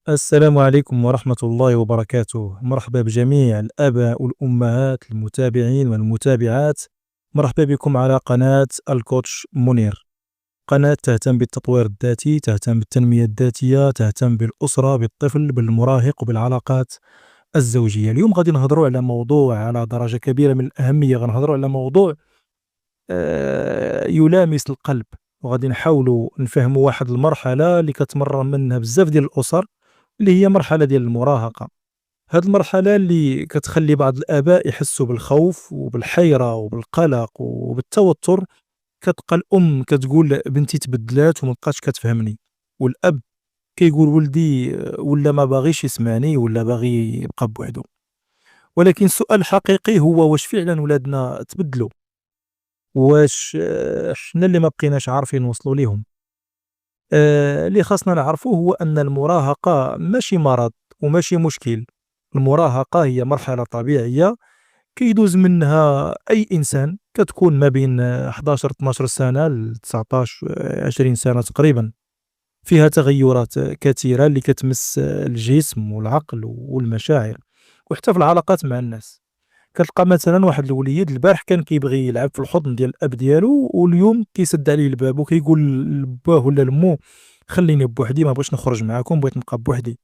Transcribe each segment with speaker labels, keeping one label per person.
Speaker 1: السلام عليكم ورحمة الله وبركاته. مرحبا بجميع الآباء والأمهات المتابعين والمتابعات. مرحبا بكم على قناة الكوتش منير، قناة تهتم بالتطوير الذاتي، تهتم بالتنمية الذاتية، تهتم بالأسرة، بالطفل، بالمراهق وبالعلاقات الزوجية. اليوم غادي نهضروا على موضوع على درجة كبيرة من الأهمية، غنهضروا على موضوع يلامس القلب، وغادي نحاولوا نفهموا واحد المرحلة اللي كتمر منها بزاف ديال الأسر، اللي هي مرحلة ديال المراهقة. هاد المرحلة اللي كتخلّي بعض الآباء يحسّوا بالخوف وبالحيرة وبالقلق وبالتوتر. كتبقى الأم كتقول بنتي تبدلات وما بقاتش كتفهمني، والأب كيقول ولدي ولا ما باغيش يسمعني ولا باغي يبقى بوحدو. ولكن السؤال الحقيقي هو واش فعلًا ولادنا تبدلوا؟ واش حنا اللي ما بقيناش عارفين نوصلوا ليهم؟ اللي خاصنا نعرفوه هو أن المراهقة ماشي مرض وماشي مشكل. المراهقة هي مرحلة طبيعية كيدوز منها أي إنسان، كتكون ما بين 11 12 سنة ل19 20 سنة تقريبا. فيها تغيرات كثيرة اللي كتمس الجسم والعقل والمشاعر وحتى في العلاقات مع الناس. كتلقى مثلا واحد الوليد البارح كان كيبغي يلعب في الحضن ديال الأب ديالو، واليوم كيسد عليه الباب وكيقول لباه ولا لمو خليني بوحدي، ما بغيتش نخرج معاكم، بغيت نبقى بوحدي.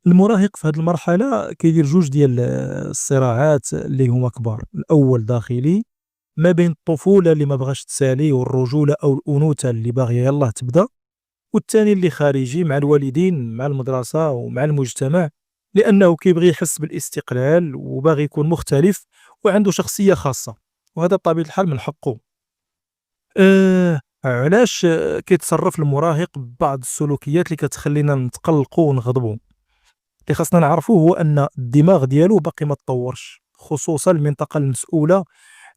Speaker 1: المراهق في هذه المرحلة كيدير جوج ديال الصراعات اللي هما كبار. الأول داخلي ما بين الطفولة اللي ما بغاش تسالي والرجولة أو الأنوثة اللي باغية يلاه تبدا، والثاني اللي خارجي مع الوالدين مع المدرسة ومع المجتمع، لأنه كيبغي يحس بالاستقلال وباغي يكون مختلف وعنده شخصية خاصة، وهذا بطبيعة الحال من حقه. علاش كيتصرف المراهق ببعض السلوكيات اللي كتخلينا نتقلقوا ونغضبوا؟ اللي خاصنا نعرفوه هو أن الدماغ ديالو باقي ما تطورش، خصوصًا المنطقة المسؤولة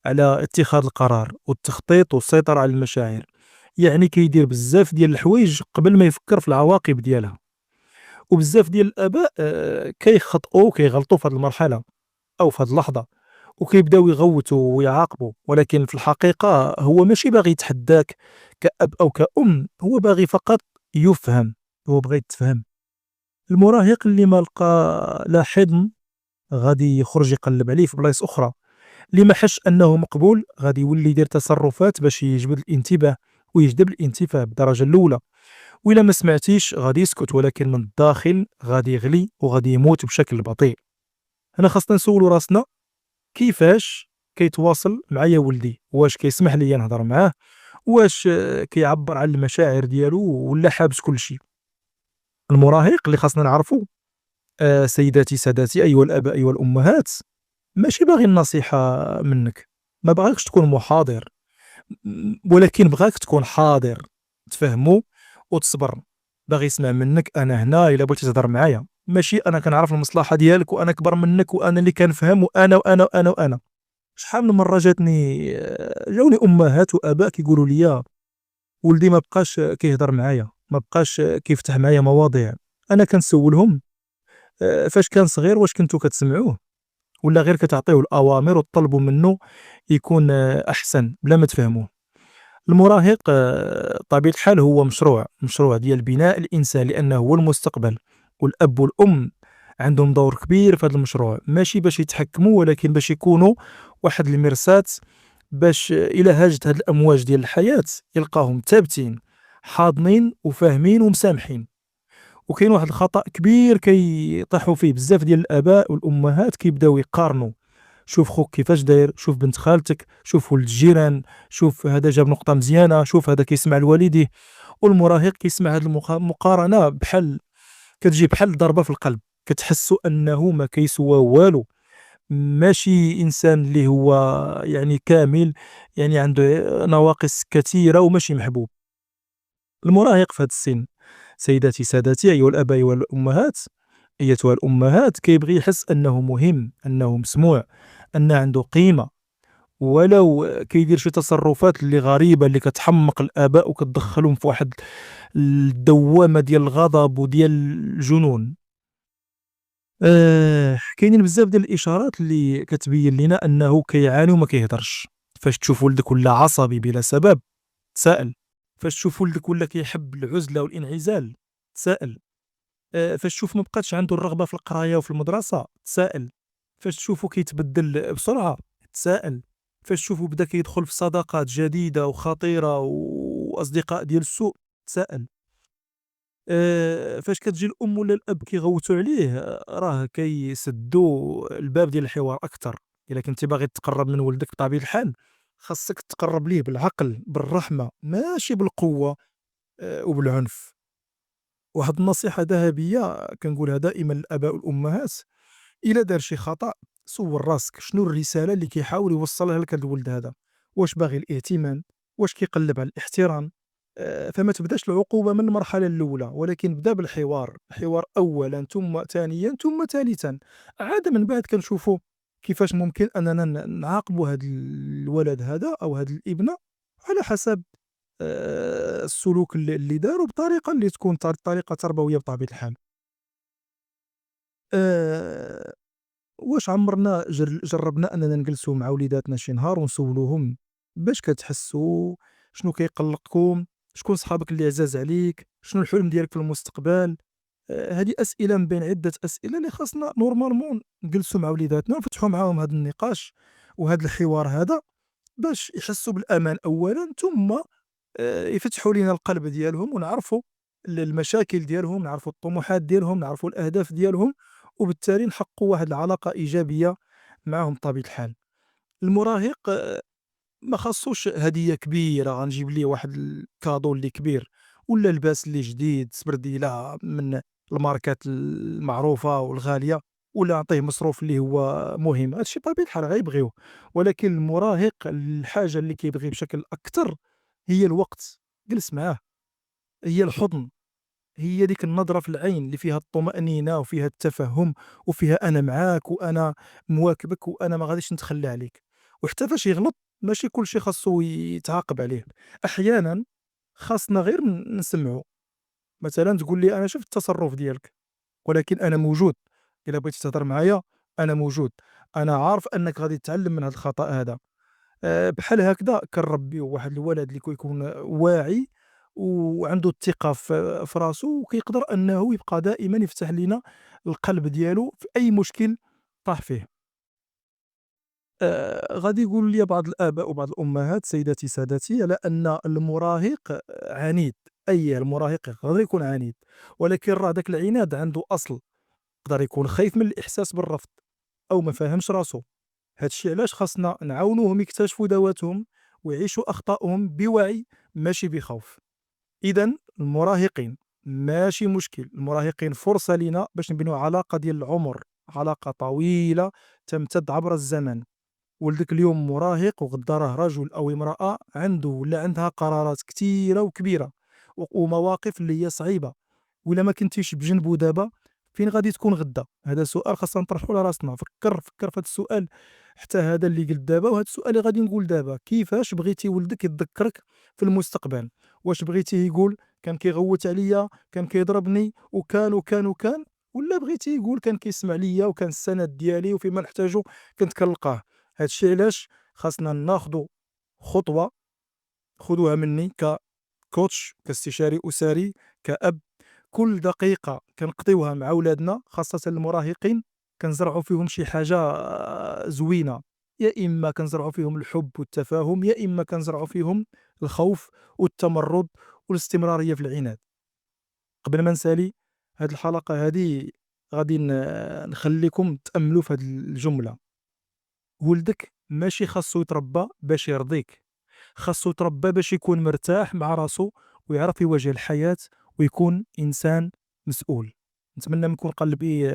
Speaker 1: على اتخاذ القرار والتخطيط والسيطرة على المشاعر. يعني كيدير بزاف ديال الحوايج قبل ما يفكر في العواقب ديالها. وبزاف ديال الآباء كيخطئوا وكيغلطوا في هذه المرحلة أو في هذه اللحظة، وكيبداو يغوتوا ويعاقبوا، ولكن في الحقيقة هو ماشي باغي يتحداك كأب أو كأم، هو باغي فقط يُفهم، هو بغا يتفهم. المراهق اللي ما لقى لا حضن غادي يخرج يقلّب عليه في بلايص أخرى، اللي ما حسش أنه مقبول غادي يولي يدير تصرفات باش يجبد الانتباه ويجذب الانتباه بالدرجة الأولى، وإلا ما سمعتيش غادي يسكت، ولكن من الداخل غادي يغلي وغادي يموت بشكل بطيء. هنا خاصنا نسولوا راسنا كيفاش كيتواصل معايا ولدي؟ واش كيسمح ليا نهضر معاه؟ واش كيعبّر على المشاعر ديالو ولا حابس كلشي؟ المراهق اللي خاصنا نعرفو سيداتي سادتي أيها الآباء أيها الأمهات، ماشي باغي النصيحة منك، ما بغاكش تكون محاضر، ولكن بغاك تكون حاضر، تفهمو وتصبر. باغي يسمع منك أنا هنا إلا بغيتي تهضر معايا، ماشي أنا كنعرف المصلحة ديالك وأنا كبر منك وأنا اللي كنفهم وأنا، وأنا، وأنا، وأنا. شحال من مرة جاوني أمهات وآباء كيقولوا ليا ولدي ما بقاش كيهضر معايا، ما بقاش كيفتح معايا مواضيع. أنا كنسولهم فاش كان صغير واش كنتو كتسمعوه؟ ولا غير كتعطيوه الأوامر وتطلبوا منه يكون أحسن بلا ما تفهموه؟ المراهق بطبيعة الحال هو مشروع ديال بناء الإنسان، لأنه هو المستقبل، والأب والأم عندهم دور كبير في هذا المشروع، ماشي باش يتحكموا ولكن باش يكونوا واحد المرساة، باش إلى هاجت هاد الأمواج ديال الحياة يلقاهم ثابتين حاضنين وفاهمين ومسامحين. وكاين واحد الخطأ كبير كيطيحوا فيه بزاف ديال الآباء والأمهات، كيبداو يقارنوا، شوف خوك كيفاش داير، شوف بنت خالتك، شوف ولد الجيران، شوف هذا جاب نقطة مزيانة، شوف هذا كيسمع لوالديه. والمراهق كيسمع هاد المقارنة بحال كتجي بحال ضربة في القلب، كتحسّوا أنه ما كيسوى والو، ماشي إنسان اللي هو يعني كامل، يعني عنده نواقص كثيرة وماشي محبوب. المراهق في هذا السن سيداتي سادتي أيها الآباء أيها الأمهات، أيتها الأمهات كيبغي يحس أنه مهم، أنه مسموع، أن عنده قيمة، ولو كيدير شي تصرفات اللي غريبة اللي كتحمق الآباء وكتدخلهم في واحد الدوامة ديال الغضب وديال الجنون. كاينين بزاف ديال الإشارات اللي كتبين لينا أنه كيعاني وما كيهضرش. فاش تشوف ولدك ولا عصبي بلا سبب تسائل، فاش تشوف ولدك ولا كيحب العزلة والانعزال تسائل، فاش تشوف ما بقاتش عنده الرغبة في القراية وفي المدرسة، تسائل. فاش تشوفو كيتبدل بسرعة، تسائل. فاش تشوفو بدا كيدخل في صداقات جديدة وخطيرة وأصدقاء ديال السوء، تسائل. فاش كتجي الأم ولا الأب كيغوتوا عليه، راه كيسدّوا الباب ديال الحوار أكتر. إلا كنتِ باغي تقرّب من ولدك بطبيعة الحال، خاصك تقرّب ليه بالعقل، بالرحمة، ماشي بالقوة وبالعنف. واحد النصيحة ذهبية كنقولها دائمًا للآباء والأمهات: إلا دار شي خطأ، سول راسك شنو الرسالة اللي كيحاول يوصّلها لك هاد الولد هذا. واش باغي الاهتمام، واش كيقلّب على الاحترام. فما تبداش العقوبة من المرحلة الأولى، ولكن بدا بالحوار، الحوار أولًا ثم ثانيًا ثم ثالثًا. عاد من بعد كنشوفوا كيفاش ممكن أننا نعاقبوا هاد الولد هذا أو هاد الابنة على حسب السلوك اللي داروا، بطريقة اللي تكون طريقة تربوية بطبيعة الحال. آآ واش عمرنا جرّبنا أننا نجلسوا مع وليداتنا شي نهار ونسولوهم باش كتحسّوا، شنو كيقلّقكم، شكون صحابك اللي عزاز عليك، شنو الحلم ديالك في المستقبل؟ هذه أسئلة من بين عدة أسئلة اللي خاصنا نورمالمون نجلسوا مع وليداتنا ونفتحوا معاهم هذا النقاش وهذا الحوار هذا، باش يحسّوا بالأمان أولًا، ثم يفتحوا لينا القلب ديالهم ونعرفوا المشاكل ديالهم، نعرفوا الطموحات ديالهم، نعرفوا الأهداف ديالهم، وبالتالي نحققوا واحد العلاقة إيجابية معاهم بطبيعة الحال. المراهق ما خاصوش هدية كبيرة غنجيب ليه واحد الكادو اللي كبير، ولا لباس اللي جديد سبرديلة من الماركات المعروفة والغالية، ولا نعطيه مصروف اللي هو مهم. هادشي بطبيعة الحال غيبغيوه، ولكن المراهق الحاجة اللي كيبغي بشكل أكتر هي الوقت. جلس معاه، هي الحضن، هي ديك النظرة في العين اللي فيها الطمأنينة وفيها التفهم وفيها أنا معاك وأنا مواكبك وأنا ما غاديش نتخلى عليك. وحتى فاش يغلط ماشي كلشي خاصو يتعاقب عليه، أحيانًا خاصنا غير نسمعو. مثلًا تقول لي: أنا شفت التصرف ديالك، ولكن أنا موجود، إلا بغيتي تهضر معايا أنا موجود، أنا عارف أنك غادي تتعلم من هاد الخطأ هذا. بحال هكذا كنربيو واحد الولد اللي كيكون واعي وعنده الثقة في راسو، وكيقدر أنه يبقى دائمًا يفتح لينا القلب ديالو في أي مشكل طاح فيه. غادي يقول لي بعض الآباء وبعض الأمهات سيداتي سادتي على أن المراهق عنيد. أي المراهق يقدر يكون عنيد، ولكن راه داك العناد عنده أصل. يقدر يكون خايف من الإحساس بالرفض أو ما فاهمش راسو. هادشي علاش خاصنا نعاونوهم يكتشفوا ذواتهم ويعيشوا أخطائهم بوعي ماشي بخوف. إذًا المراهقين ماشي مشكل، المراهقين فرصة لينا باش نبنيو علاقة ديال العمر، علاقة طويلة تمتد عبر الزمن. ولدك اليوم مراهق وغدا راه رجل أو امرأة عنده ولا عندها قرارات كتيرة وكبيرة ومواقف اللي هي صعيبة، وإلا ما كنتيش بجنبو دابا فين غادي تكون غدا؟ هذا سؤال خاصنا نطرحو لراسنا. فكّر في هاد السؤال، حتى هذا اللي قلت دابا وهاد السؤال اللي غادي نقول دابا: كيفاش بغيتي ولدك يتذكّرك في المستقبل؟ واش بغيتيه يقول كان كيغوّت عليَّ، كان كيضربني وكان، وكان، وكان، والّا بغيتيه يقول كان كيسمع ليَّ وكان السند ديالي وفيما نحتاجو كنت كنلقاه؟ هاد الشي علاش خاصنا ناخدو خطوة، خدوها مني كcoach، كاستشاري أسري، كأب. كل دقيقة كنقضيوها مع ولادنا خاصةً المراهقين كنزرعوا فيهم شي حاجة زوينة. يا إما كنزرعوا فيهم الحب والتفاهم، يا إما كنزرعوا فيهم الخوف والتمرد والاستمرارية في العناد. قبل ما نسالي، هاد الحلقة هادي غادي نخليكم تأملوا في هاد الجملة: ولدك ماشي خاصو يتربى باش يرضيك، خاصو يتربى باش يكون مرتاح مع راسو ويعرف يواجه الحياة ويكون إنسان مسؤول. نتمنى من كل قلبي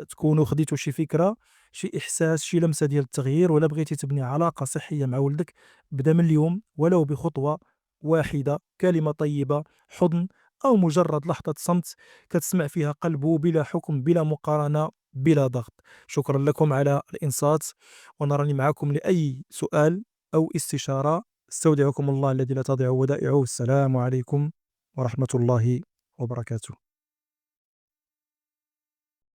Speaker 1: تكونوا خديتوا شي فكرة، شي إحساس، شي لمسة ديال التغيير. ولا بغيتي تبني علاقة صحية مع ولدك، ابدأ من اليوم ولو بخطوة واحدة، كلمة طيبة، حضن، أو مجرد لحظة صمت كتسمع فيها قلبه بلا حكم، بلا مقارنة، بلا ضغط. شكرا لكم على الإنصات، ونراني معكم لأي سؤال أو استشارة. استودعكم الله الذي لا تضيع ودائعه. السلام عليكم ورحمة الله وبركاته.